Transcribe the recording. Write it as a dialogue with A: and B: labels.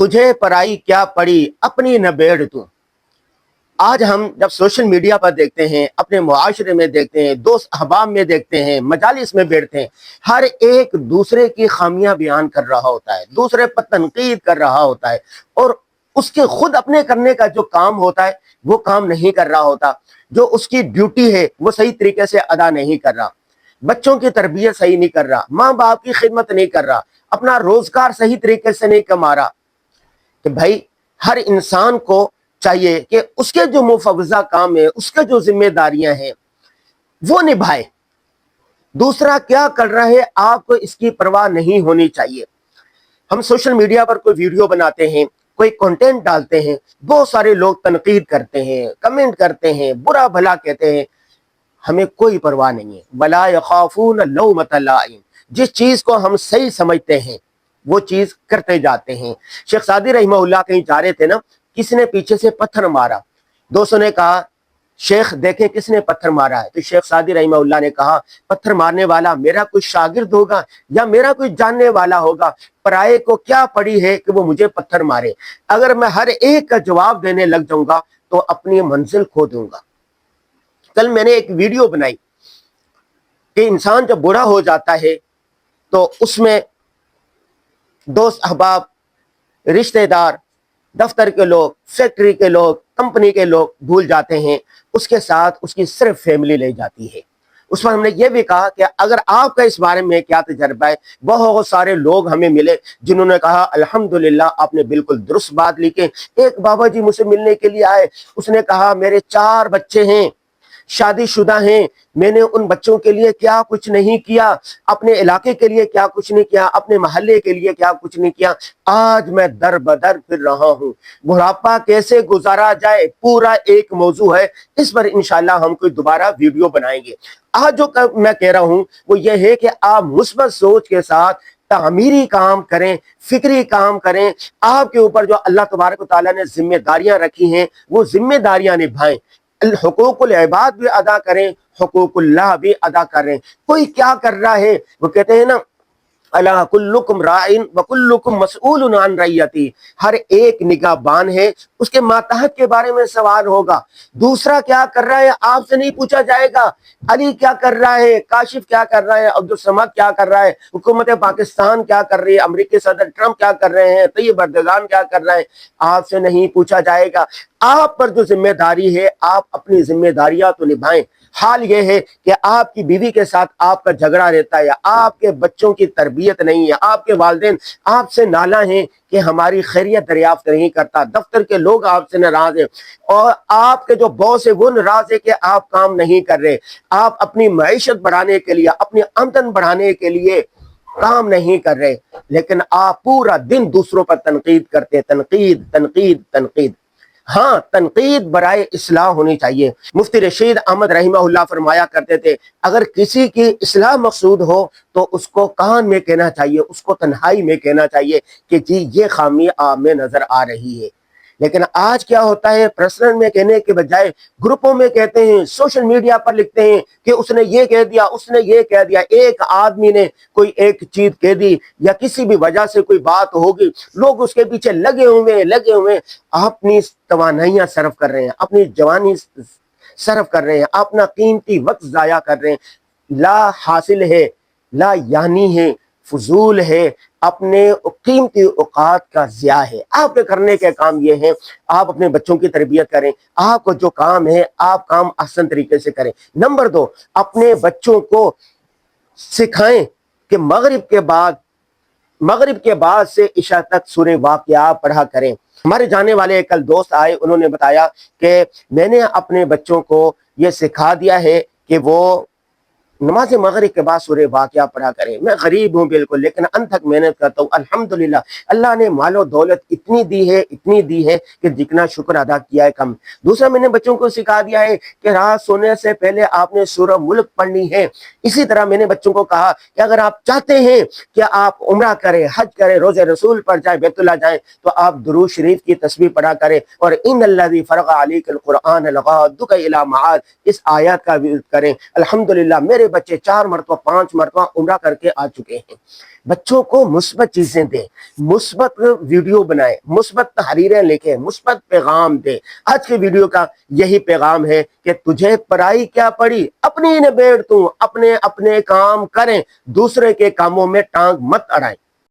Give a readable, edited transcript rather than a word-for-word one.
A: تجھے پرائی کیا پڑی اپنی نہ بیڑ تو۔ آج ہم جب سوشل میڈیا پر دیکھتے ہیں، اپنے معاشرے میں دیکھتے ہیں، دوست احباب میں دیکھتے ہیں، مجالس میں بیٹھتے ہیں، ہر ایک دوسرے کی خامیاں بیان کر رہا ہوتا ہے، دوسرے پر تنقید کر رہا ہوتا ہے، اور اس کے خود اپنے کرنے کا جو کام ہوتا ہے وہ کام نہیں کر رہا ہوتا، جو اس کی ڈیوٹی ہے وہ صحیح طریقے سے ادا نہیں کر رہا، بچوں کی تربیت صحیح نہیں کر رہا، ماں باپ کی خدمت نہیں کر رہا، اپنا روزگار صحیح طریقے سے نہیں کما رہا۔ کہ بھائی ہر انسان کو چاہیے کہ اس کے جو مفوضہ کام ہے، اس کے جو ذمہ داریاں ہیں وہ نبھائے۔ دوسرا کیا کر رہا ہے آپ کو اس کی پرواہ نہیں ہونی چاہیے۔ ہم سوشل میڈیا پر کوئی ویڈیو بناتے ہیں، کوئی کنٹینٹ ڈالتے ہیں، بہت سارے لوگ تنقید کرتے ہیں، کمنٹ کرتے ہیں، برا بھلا کہتے ہیں، ہمیں کوئی پرواہ نہیں ہے۔ وَلَا يَخَافُونَ لَوْمَةَ لَائِمٍ، جس چیز کو ہم صحیح سمجھتے ہیں وہ چیز کرتے جاتے ہیں۔ شیخ سعدی رحمہ اللہ کہیں جا رہے تھے نا، کسی نے پیچھے سے پتھر مارا، دوستوں نے کہا شیخ دیکھیں کس نے پتھر مارا ہے، تو شیخ سعدی رحمہ اللہ نے کہا پتھر مارنے والا میرا کوئی شاگرد ہوگا یا میرا کوئی جاننے والا ہوگا، پرائے کو کیا پڑی ہے کہ وہ مجھے پتھر مارے۔ اگر میں ہر ایک کا جواب دینے لگ جاؤں گا تو اپنی منزل کھو دوں گا۔ کل میں نے ایک ویڈیو بنائی کہ انسان جب بوڑھا ہو جاتا ہے تو اس میں دوست احباب، رشتہ دار، دفتر کے لوگ، فیکٹری کے لوگ، کمپنی کے لوگ بھول جاتے ہیں، اس کے ساتھ اس کی صرف فیملی لے جاتی ہے۔ اس پر ہم نے یہ بھی کہا کہ اگر آپ کا اس بارے میں کیا تجربہ ہے، بہت سارے لوگ ہمیں ملے جنہوں نے کہا الحمدللہ آپ نے بالکل درست بات لکھی۔ ایک بابا جی مجھ سے ملنے کے لیے آئے، اس نے کہا میرے 4 بچے ہیں، شادی شدہ ہیں، میں نے ان بچوں کے لیے کیا کچھ نہیں کیا، اپنے علاقے کے لیے کیا کچھ نہیں کیا، اپنے محلے کے لیے کیا کچھ نہیں کیا، آج میں در بدر پھر رہا ہوں۔ بڑھاپا کیسے گزارا جائے پورا ایک موضوع ہے، اس پر انشاءاللہ ہم کوئی دوبارہ ویڈیو بنائیں گے۔ آج جو میں کہہ رہا ہوں وہ یہ ہے کہ آپ مثبت سوچ کے ساتھ تعمیری کام کریں، فکری کام کریں، آپ کے اوپر جو اللہ تبارک و تعالیٰ نے ذمہ داریاں رکھی ہیں وہ ذمہ داریاں نبھائیں، حقوق العباد بھی ادا کریں، حقوق اللہ بھی ادا کریں۔ کوئی کیا کر رہا ہے، وہ کہتے ہیں نا الا کلکم راعٍ وکلکم مسئول عن رعیتہ، ہر ایک نگاہ بان ہے، اس کے ماتحت کے بارے میں سوال ہوگا۔ دوسرا کیا کر رہا ہے آپ سے نہیں پوچھا جائے گا، علی کیا کر رہا ہے، کاشف کیا کر رہا ہے، عبدالصمد کیا کر رہا ہے، حکومت پاکستان کیا کر رہی ہے، امریکی صدر ٹرمپ کیا کر رہے ہیں، طیب اردگان کیا کر رہے ہیں، آپ سے نہیں پوچھا جائے گا۔ آپ پر جو ذمہ داری ہے آپ اپنی ذمہ داریاں تو نبھائیں۔ حال یہ ہے کہ آپ کی بیوی کے ساتھ آپ کا جھگڑا رہتا ہے، آپ کے بچوں کی تربیت نہیں ہے، آپ کے والدین آپ سے نالاں ہیں کہ ہماری خیریت دریافت نہیں کرتا، دفتر کے لوگ آپ سے ناراض ہیں، اور آپ کے جو باس ہے وہ ناراض ہے کہ آپ کام نہیں کر رہے، آپ اپنی معیشت بڑھانے کے لیے، اپنی آمدن بڑھانے کے لیے کام نہیں کر رہے، لیکن آپ پورا دن دوسروں پر تنقید کرتے، تنقید تنقید تنقید۔ ہاں تنقید برائے اصلاح ہونی چاہیے۔ مفتی رشید احمد رحمہ اللہ فرمایا کرتے تھے اگر کسی کی اصلاح مقصود ہو تو اس کو کان میں کہنا چاہیے، اس کو تنہائی میں کہنا چاہیے کہ جی یہ خامی آپ میں نظر آ رہی ہے۔ لیکن آج کیا ہوتا ہے، پرسنل میں کہنے کے بجائے گروپوں میں کہتے ہیں، سوشل میڈیا پر لکھتے ہیں کہ اس نے یہ کہہ دیا، اس نے یہ کہہ دیا، ایک آدمی نے کوئی ایک چیز کہہ دی یا کسی بھی وجہ سے کوئی بات ہوگی، لوگ اس کے پیچھے لگے ہوئے اپنی توانائیاں صرف کر رہے ہیں، اپنی جوانی صرف کر رہے ہیں، اپنا قیمتی وقت ضائع کر رہے ہیں، لا حاصل ہے، لا یعنی ہے، فضول ہے، اپنے قیمتی اوقات کا ضیاع ہے۔ آپ کے کرنے کے کام یہ ہیں، آپ اپنے بچوں کی تربیت کریں، آپ کو جو کام ہے آپ کام احسن طریقے سے کریں۔ نمبر 2، اپنے بچوں کو سکھائیں کہ مغرب کے بعد سے عشاء تک سورہ واقعہ پڑھا کریں۔ ہمارے جانے والے کل دوست آئے، انہوں نے بتایا کہ میں نے اپنے بچوں کو یہ سکھا دیا ہے کہ وہ نماز مغرب کے بعد سورہ واقعہ پڑھا کریں۔ میں غریب ہوں بالکل، لیکن انتھک محنت کرتا ہوں، الحمدللہ اللہ نے مال و دولت اتنی دی ہے کہ جتنا شکر ادا کیا ہے کم۔ دوسرا میں نے بچوں کو سکھا دیا ہے کہ رات سونے سے پہلے آپ نے سورہ ملک پڑھنی ہے۔ اسی طرح میں نے بچوں کو کہا کہ اگر آپ چاہتے ہیں کہ آپ عمرہ کریں، حج کریں، روزہ رسول پر جائیں، بیت اللہ جائیں، تو آپ درود شریف کی تسبیح پڑھا کریں، اور ان الذی فرض علیک القرآن لغادک الی معاد، اس آیات کا ورد کریں۔ الحمدللہ میرے بچے 4 مرتبہ 5 مرتبہ عمرہ کر کے آ چکے ہیں۔ بچوں کو مثبت چیزیں دیں، مثبت ویڈیو بنائیں، مثبت تحریریں لکھیں، مثبت پیغام دیں۔ آج کے ویڈیو کا یہی پیغام ہے کہ تجھے پرائی کیا پڑی، اپنی نبیڑ تو اپنے کام کریں، دوسرے کے کاموں میں ٹانگ مت اڑائیں۔